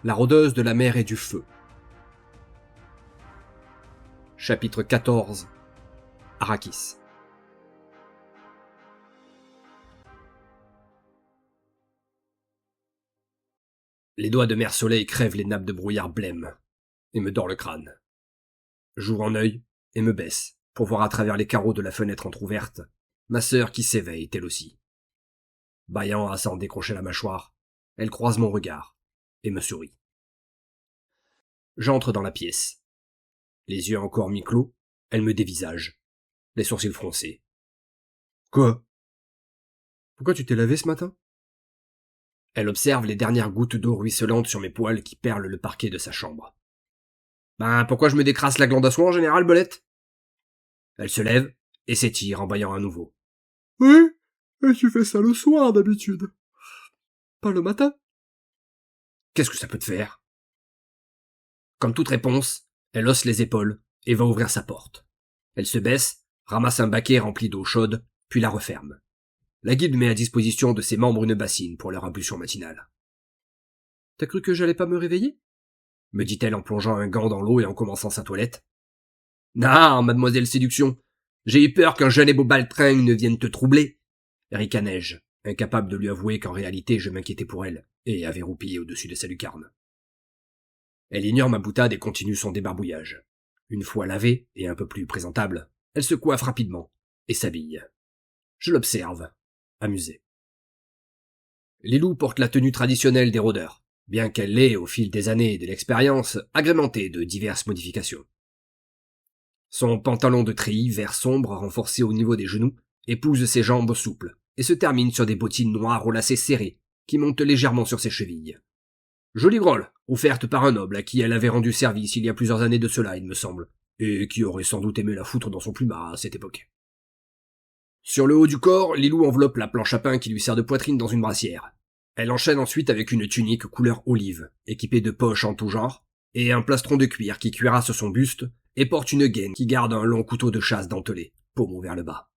La rôdeuse de la mer et du feu. Chapitre 14. Arrakis. Les doigts de Mère Soleil crèvent les nappes de brouillard blême et me dort le crâne. J'ouvre un œil et me baisse pour voir à travers les carreaux de la fenêtre entr'ouverte ma sœur qui s'éveille elle aussi. Bâillant à s'en décrocher la mâchoire, elle croise mon regard et me sourit. J'entre dans la pièce. Les yeux encore mi-clos, elle me dévisage, les sourcils froncés. Quoi? Pourquoi tu t'es lavé ce matin? Elle observe les dernières gouttes d'eau ruisselantes sur mes poils qui perlent le parquet de sa chambre. Ben, pourquoi je me décrasse la glande à soie en général, Belette? Elle se lève et s'étire en bâillant à nouveau. Oui, et tu fais ça le soir d'habitude. Pas le matin. Qu'est-ce que ça peut te faire? Comme toute réponse, elle hausse les épaules et va ouvrir sa porte. Elle se baisse, ramasse un baquet rempli d'eau chaude, puis la referme. La guilde met à disposition de ses membres une bassine pour leur ablution matinale. T'as cru que j'allais pas me réveiller? Me dit-elle en plongeant un gant dans l'eau et en commençant sa toilette. Non, mademoiselle Séduction, j'ai eu peur qu'un jeune et beau baltringue ne vienne te troubler, ricanai-je, incapable de lui avouer qu'en réalité je m'inquiétais pour elle, et avait roupillé au-dessus de sa lucarne. Elle ignore ma boutade et continue son débarbouillage. Une fois lavée, et un peu plus présentable, elle se coiffe rapidement, et s'habille. Je l'observe, amusé. Lilou porte la tenue traditionnelle des rôdeurs, bien qu'elle l'ait, au fil des années et de l'expérience, agrémentée de diverses modifications. Son pantalon de treillis vert sombre renforcé au niveau des genoux épouse ses jambes souples et se termine sur des bottines noires aux lacets serrés qui montent légèrement sur ses chevilles. Jolie grolle, offerte par un noble à qui elle avait rendu service il y a plusieurs années de cela, il me semble, et qui aurait sans doute aimé la foutre dans son plumard à cette époque. Sur le haut du corps, Lilou enveloppe la planche à pain qui lui sert de poitrine dans une brassière. Elle enchaîne ensuite avec une tunique couleur olive, équipée de poches en tout genre, et un plastron de cuir qui cuirasse son buste, et porte une gaine qui garde un long couteau de chasse dentelé, paume vers le bas.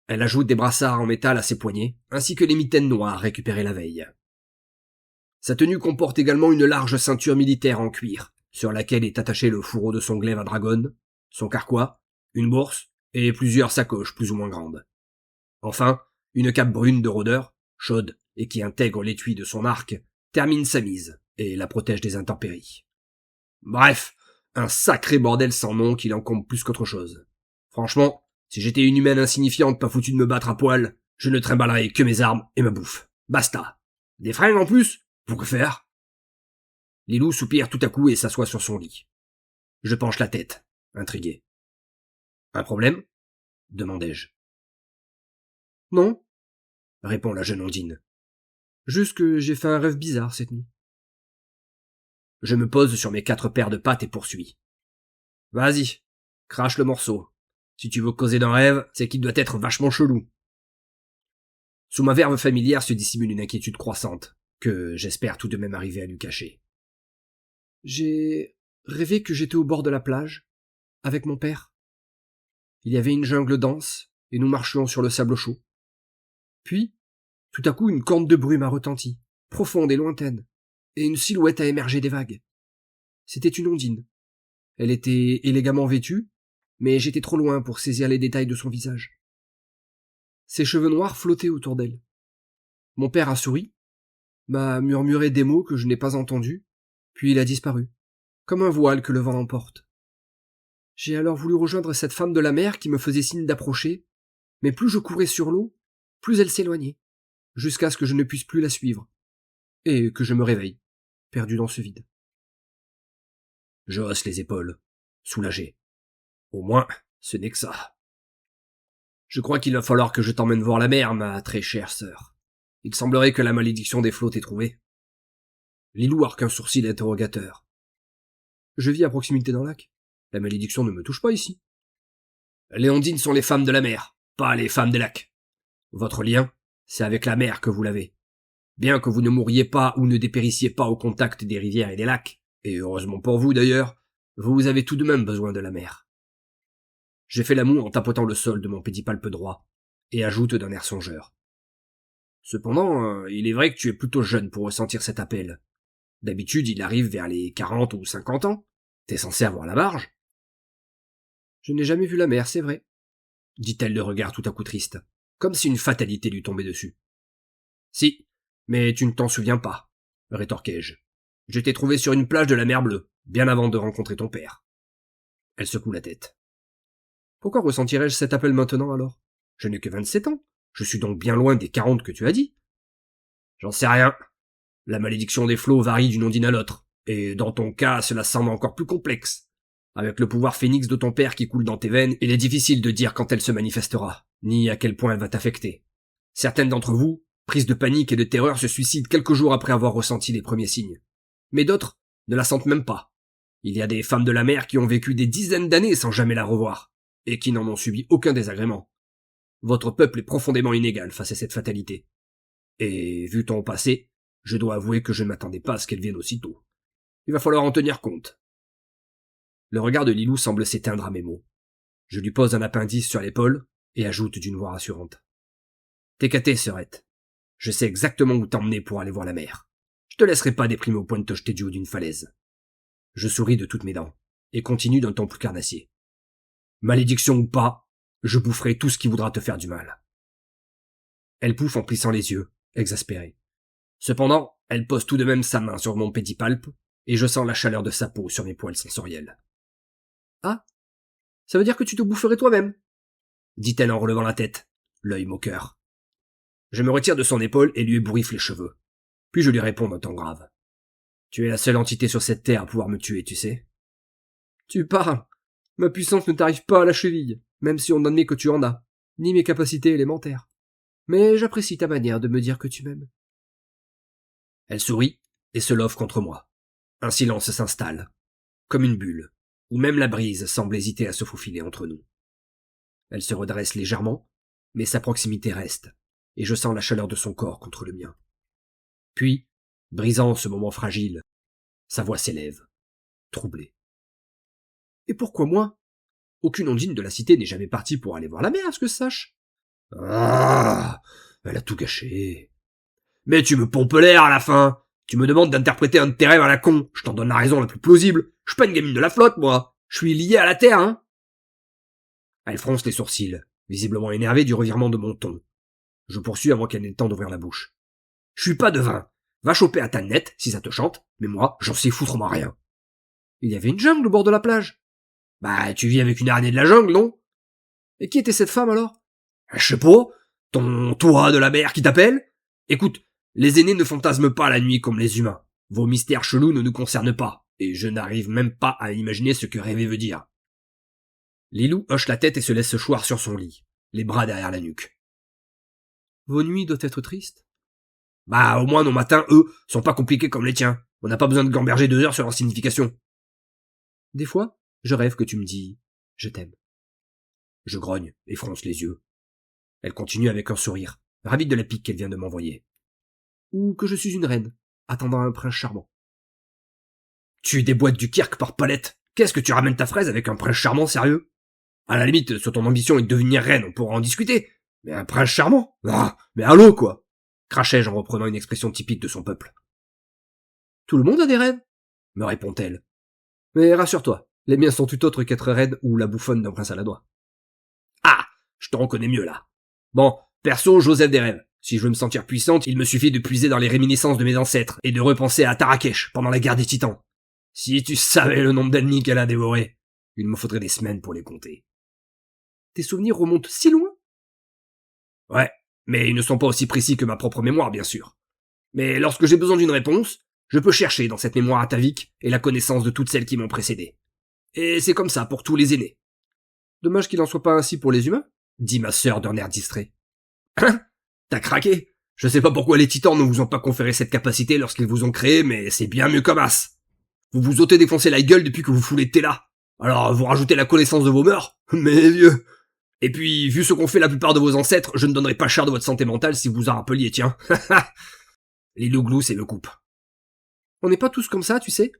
Elle ajoute des brassards en métal à ses poignets, ainsi que les mitaines noires récupérées la veille. Sa tenue comporte également une large ceinture militaire en cuir, sur laquelle est attaché le fourreau de son glaive à dragonne, son carquois, une bourse, et plusieurs sacoches plus ou moins grandes. Enfin, une cape brune de rôdeur, chaude et qui intègre l'étui de son arc, termine sa mise et la protège des intempéries. Bref, un sacré bordel sans nom qui l'encombre plus qu'autre chose. Franchement, si j'étais une humaine insignifiante pas foutue de me battre à poil, je ne trimballerais que mes armes et ma bouffe. Basta. Des fringues en plus? Pour que faire? Lilou soupire tout à coup et s'assoit sur son lit. Je penche la tête, intrigué. Un problème? Demandai-je. Non, répond la jeune ondine. Juste que j'ai fait un rêve bizarre cette nuit. Je me pose sur mes 4 paires de pattes et poursuis. Vas-y, crache le morceau. Si tu veux causer d'un rêve, c'est qu'il doit être vachement chelou. Sous ma verve familière se dissimule une inquiétude croissante, que j'espère tout de même arriver à lui cacher. J'ai rêvé que j'étais au bord de la plage, avec mon père. Il y avait une jungle dense, et nous marchions sur le sable chaud. Puis, tout à coup, une corne de brume a retenti, profonde et lointaine, et une silhouette a émergé des vagues. C'était une ondine. Elle était élégamment vêtue, mais j'étais trop loin pour saisir les détails de son visage. Ses cheveux noirs flottaient autour d'elle. Mon père a souri, m'a murmuré des mots que je n'ai pas entendus, puis il a disparu, comme un voile que le vent emporte. J'ai alors voulu rejoindre cette femme de la mer qui me faisait signe d'approcher, mais plus je courais sur l'eau, plus elle s'éloignait, jusqu'à ce que je ne puisse plus la suivre, et que je me réveille, perdu dans ce vide. Je hausse les épaules, soulagé. Au moins, ce n'est que ça. Je crois qu'il va falloir que je t'emmène voir la mer, ma très chère sœur. Il semblerait que la malédiction des flots t'ait trouvé. Lilou arque un sourcil interrogateur. Je vis à proximité d'un lac. La malédiction ne me touche pas ici. Les ondines sont les femmes de la mer, pas les femmes des lacs. Votre lien, c'est avec la mer que vous l'avez. Bien que vous ne mouriez pas ou ne dépérissiez pas au contact des rivières et des lacs, et heureusement pour vous d'ailleurs, vous avez tout de même besoin de la mer. J'ai fait la moue en tapotant le sol de mon pédipalpe droit, et ajoute d'un air songeur. Cependant, il est vrai que tu es plutôt jeune pour ressentir cet appel. D'habitude, il arrive vers les 40 ou 50 ans. T'es censé avoir la marge. Je n'ai jamais vu la mer, c'est vrai, dit-elle de regard tout à coup triste, comme si une fatalité lui tombait dessus. Si, mais tu ne t'en souviens pas, rétorquai-je. Je t'ai trouvé sur une plage de la mer Bleue, bien avant de rencontrer ton père. Elle secoue la tête. Pourquoi ressentirais-je cet appel maintenant alors? Je n'ai que 27 ans. Je suis donc bien loin des 40 que tu as dit. J'en sais rien. La malédiction des flots varie d'une ondine à l'autre, et dans ton cas, cela semble encore plus complexe. Avec le pouvoir phénix de ton père qui coule dans tes veines, il est difficile de dire quand elle se manifestera, ni à quel point elle va t'affecter. Certaines d'entre vous, prises de panique et de terreur, se suicident quelques jours après avoir ressenti les premiers signes. Mais d'autres ne la sentent même pas. Il y a des femmes de la mer qui ont vécu des dizaines d'années sans jamais la revoir, et qui n'en ont subi aucun désagrément. Votre peuple est profondément inégal face à cette fatalité. Et, vu ton passé, je dois avouer que je ne m'attendais pas à ce qu'elle vienne aussitôt. Il va falloir en tenir compte. Le regard de Lilou semble s'éteindre à mes mots. Je lui pose un appendice sur l'épaule et ajoute d'une voix rassurante. T'es caté, sœurette. Je sais exactement où t'emmener pour aller voir la mer. Je te laisserai pas déprimer au point de te jeter du haut d'une falaise. Je souris de toutes mes dents et continue d'un ton plus carnassier. Malédiction ou pas, je boufferai tout ce qui voudra te faire du mal. Elle pouffe en plissant les yeux, exaspérée. Cependant, elle pose tout de même sa main sur mon pédipalpe et je sens la chaleur de sa peau sur mes poils sensoriels. Ah, ça veut dire que tu te boufferais toi-même, dit-elle en relevant la tête, l'œil moqueur. Je me retire de son épaule et lui ébouriffe les cheveux. Puis je lui réponds d'un ton grave. Tu es la seule entité sur cette terre à pouvoir me tuer, tu sais. Tu parles. Ma puissance ne t'arrive pas à la cheville, même si on admet que tu en as, ni mes capacités élémentaires. Mais j'apprécie ta manière de me dire que tu m'aimes. Elle sourit et se love contre moi. Un silence s'installe, comme une bulle, où même la brise semble hésiter à se faufiler entre nous. Elle se redresse légèrement, mais sa proximité reste, et je sens la chaleur de son corps contre le mien. Puis, brisant ce moment fragile, sa voix s'élève, troublée. Et pourquoi moi? Aucune ondine de la cité n'est jamais partie pour aller voir la mer, à ce que je sache. Ah, elle a tout gâché. Mais tu me pompes l'air à la fin. Tu me demandes d'interpréter un de tes rêves à la con. Je t'en donne la raison la plus plausible. Je suis pas une gamine de la flotte, moi. Je suis lié à la terre, hein. Elle fronce les sourcils, visiblement énervée du revirement de mon ton. Je poursuis avant qu'elle n'ait le temps d'ouvrir la bouche. Je suis pas devin. Va choper à ta nette, si ça te chante, mais moi, j'en sais foutrement rien. Il y avait une jungle au bord de la plage. Bah, tu vis avec une araignée de la jungle, non? Et qui était cette femme, alors? Je sais pas. Ton toit de la mer qui t'appelle? Écoute, les aînés ne fantasment pas la nuit comme les humains. Vos mystères chelous ne nous concernent pas, et je n'arrive même pas à imaginer ce que rêver veut dire. Lilou hoche la tête et se laisse se choir sur son lit, les bras derrière la nuque. Vos nuits doivent être tristes? Bah, au moins nos matins, eux, sont pas compliqués comme les tiens. On n'a pas besoin de gamberger 2 heures sur leur signification. Des fois, je rêve que tu me dis « je t'aime ». Je grogne et fronce les yeux. Elle continue avec un sourire, ravie de la pique qu'elle vient de m'envoyer. Ou que je suis une reine, attendant un prince charmant. Tu déboîtes du kirk par palette. Qu'est-ce que tu ramènes ta fraise avec un prince charmant, sérieux? À la limite, sur ton ambition est de devenir reine, on pourra en discuter. Mais un prince charmant? Ah, mais allô, quoi! Crachai-je en reprenant une expression typique de son peuple. Tout le monde a des rêves, me répond-elle. Mais rassure-toi, les miens sont tout autres qu'être reine ou la bouffonne d'un prince à la noix. Ah, je te reconnais mieux, là. Bon, perso, Joseph des rêves. Si je veux me sentir puissante, il me suffit de puiser dans les réminiscences de mes ancêtres et de repenser à Tarakash pendant la guerre des titans. Si tu savais le nombre d'ennemis qu'elle a dévorés, il me faudrait des semaines pour les compter. Tes souvenirs remontent si loin? Ouais, mais ils ne sont pas aussi précis que ma propre mémoire, bien sûr. Mais lorsque j'ai besoin d'une réponse, je peux chercher dans cette mémoire atavique et la connaissance de toutes celles qui m'ont précédé. Et c'est comme ça pour tous les aînés. Dommage qu'il n'en soit pas ainsi pour les humains, dit ma sœur d'un air distrait. Hein? T'as craqué? Je sais pas pourquoi les titans ne vous ont pas conféré cette capacité lorsqu'ils vous ont créé, mais c'est bien mieux comme as. Vous vous ôtez défoncer la gueule depuis que vous foulez là. Alors vous rajoutez la connaissance de vos mœurs? Mais vieux. Et puis, vu ce qu'ont fait la plupart de vos ancêtres, je ne donnerai pas cher de votre santé mentale si vous vous en rappeliez, tiens. Les louglous, c'est le coupe. On n'est pas tous comme ça, tu sais.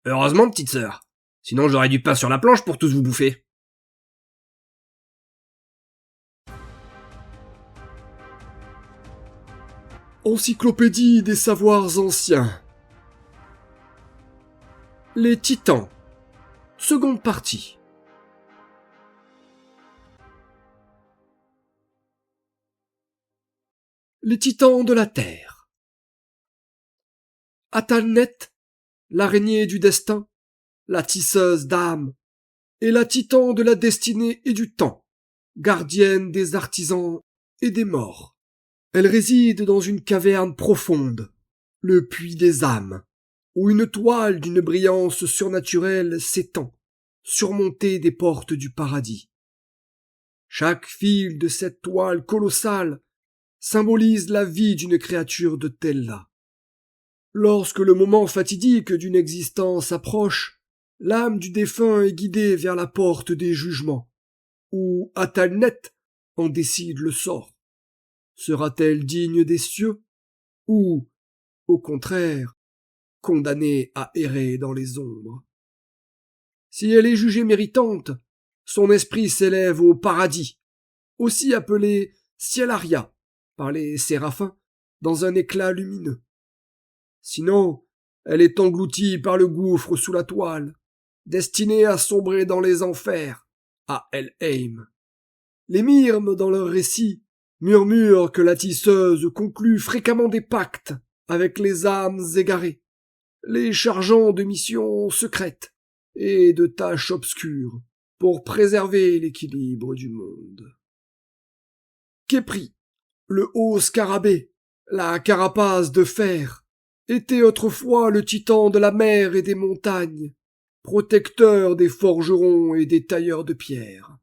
Heureusement, petite sœur. Sinon j'aurais du pain sur la planche pour tous vous bouffer. Encyclopédie des savoirs anciens. Les Titans. Seconde partie. Les Titans de la Terre. Atalnet, l'araignée du destin, la tisseuse d'âme, et la Titan de la destinée et du temps, gardienne des artisans et des morts. Elle réside dans une caverne profonde, le puits des âmes, où une toile d'une brillance surnaturelle s'étend, surmontée des portes du paradis. Chaque fil de cette toile colossale symbolise la vie d'une créature de Tellah. Lorsque le moment fatidique d'une existence approche, l'âme du défunt est guidée vers la porte des jugements, où Atalnet en décide le sort. Sera-t-elle digne des cieux, ou, au contraire, condamnée à errer dans les ombres? Si elle est jugée méritante, son esprit s'élève au paradis, aussi appelé Cielaria par les séraphins, dans un éclat lumineux. Sinon, elle est engloutie par le gouffre sous la toile, destinée à sombrer dans les enfers, à El-Heim. Les myrmes, dans leurs récits, murmurent que la tisseuse conclut fréquemment des pactes avec les âmes égarées, les chargeant de missions secrètes et de tâches obscures pour préserver l'équilibre du monde. Képri, le haut scarabée, la carapace de fer, était autrefois le titan de la mer et des montagnes, protecteur des forgerons et des tailleurs de pierre.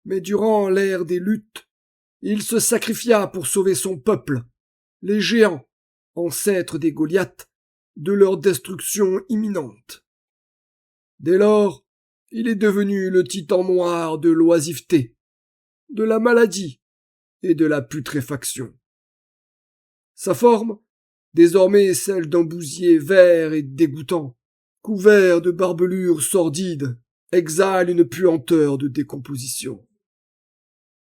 Mais durant l'ère des luttes, il se sacrifia pour sauver son peuple, les géants, ancêtres des Goliaths, de leur destruction imminente. Dès lors, il est devenu le titan noir de l'oisiveté, de la maladie et de la putréfaction. Sa forme, désormais celle d'un bousier vert et dégoûtant, couvert de barbelures sordides, exhale une puanteur de décomposition.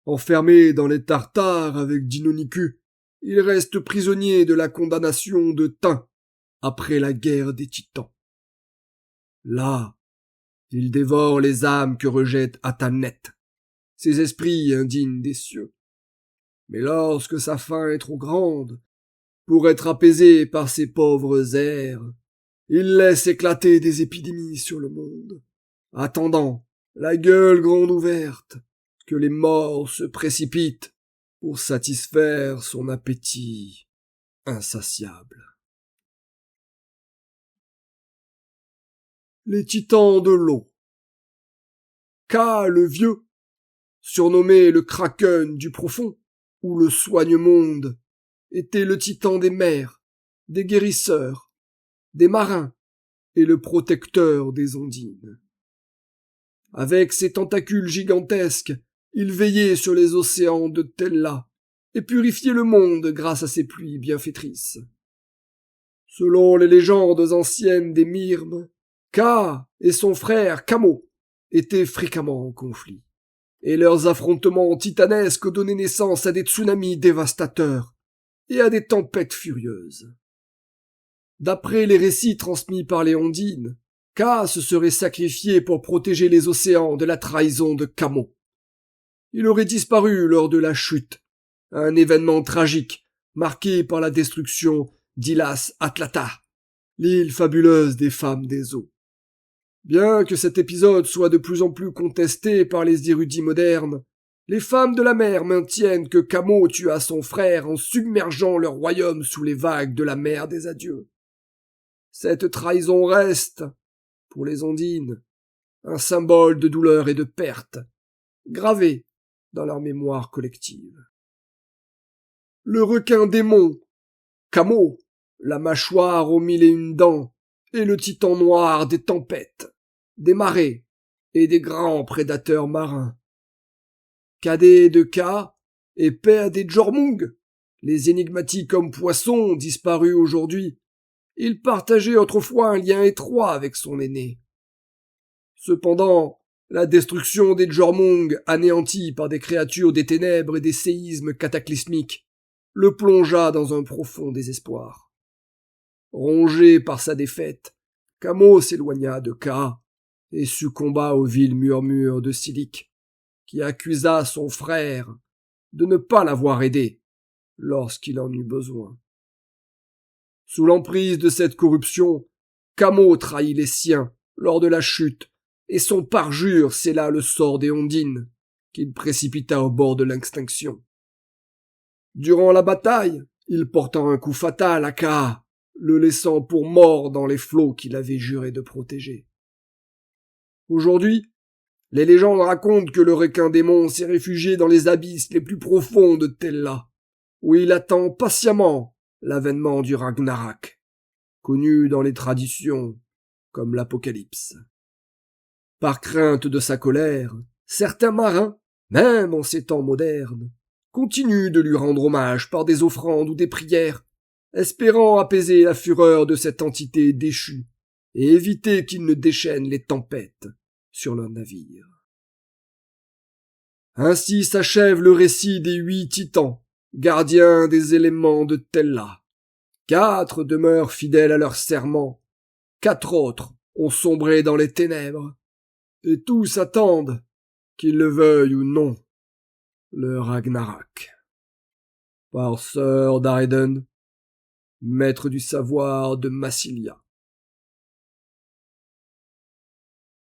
Enfermé dans les Tartares avec Deinonychus, il reste prisonnier de la condamnation de Tin après la guerre des Titans. Là, il dévore les âmes que rejette Atalnet, ces esprits indignes des cieux. Mais lorsque sa faim est trop grande, pour être apaisé par ces pauvres airs, il laisse éclater des épidémies sur le monde, attendant, la gueule grande ouverte, que les morts se précipitent pour satisfaire son appétit insatiable. Les titans de l'eau. Ka le vieux, surnommé le Kraken du profond, ou le soigne-monde, était le titan des mers, des guérisseurs, des marins et le protecteur des ondines. Avec ses tentacules gigantesques, il veillait sur les océans de Tellah et purifiait le monde grâce à ses pluies bienfaitrices. Selon les légendes anciennes des Myrmes, Ka et son frère Kamo étaient fréquemment en conflit, et leurs affrontements titanesques donnaient naissance à des tsunamis dévastateurs et à des tempêtes furieuses. D'après les récits transmis par les Ondines, Ka se serait sacrifié pour protéger les océans de la trahison de Kamo. Il aurait disparu lors de la chute, un événement tragique marqué par la destruction d'Ilas Atlata, l'île fabuleuse des femmes des eaux. Bien que cet épisode soit de plus en plus contesté par les érudits modernes, les femmes de la mer maintiennent que Kamo tua son frère en submergeant leur royaume sous les vagues de la mer des adieux. Cette trahison reste, pour les Ondines, un symbole de douleur et de perte, gravé dans leur mémoire collective. Le requin démon, Kamo, la mâchoire aux 1001 dents, et le titan noir des tempêtes, des marées et des grands prédateurs marins. Cadet de Ka et père des Jormung, les énigmatiques hommes poissons disparus aujourd'hui, il partageait autrefois un lien étroit avec son aîné. Cependant, la destruction des Jormung, anéantie par des créatures des ténèbres et des séismes cataclysmiques, le plongea dans un profond désespoir. Rongé par sa défaite, Kamo s'éloigna de Ka et succomba aux vils murmures de Silic, qui accusa son frère de ne pas l'avoir aidé lorsqu'il en eut besoin. Sous l'emprise de cette corruption, Kamo trahit les siens lors de la chute, et son parjure scella le sort des Ondines, qu'il précipita au bord de l'extinction. Durant la bataille, il porta un coup fatal à Ka, le laissant pour mort dans les flots qu'il avait juré de protéger. Aujourd'hui, les légendes racontent que le requin démon s'est réfugié dans les abysses les plus profonds de Tella, où il attend patiemment l'avènement du Ragnarok, connu dans les traditions comme l'Apocalypse. Par crainte de sa colère, certains marins, même en ces temps modernes, continuent de lui rendre hommage par des offrandes ou des prières, espérant apaiser la fureur de cette entité déchue et éviter qu'il ne déchaîne les tempêtes sur leur navire. Ainsi s'achève le récit des 8 titans, gardiens des éléments de Tella. 4 demeurent fidèles à leur serment, 4 autres ont sombré dans les ténèbres, et tous attendent, qu'ils le veuillent ou non, le Ragnarok. Par Sir Dariden, maître du savoir de Massilia.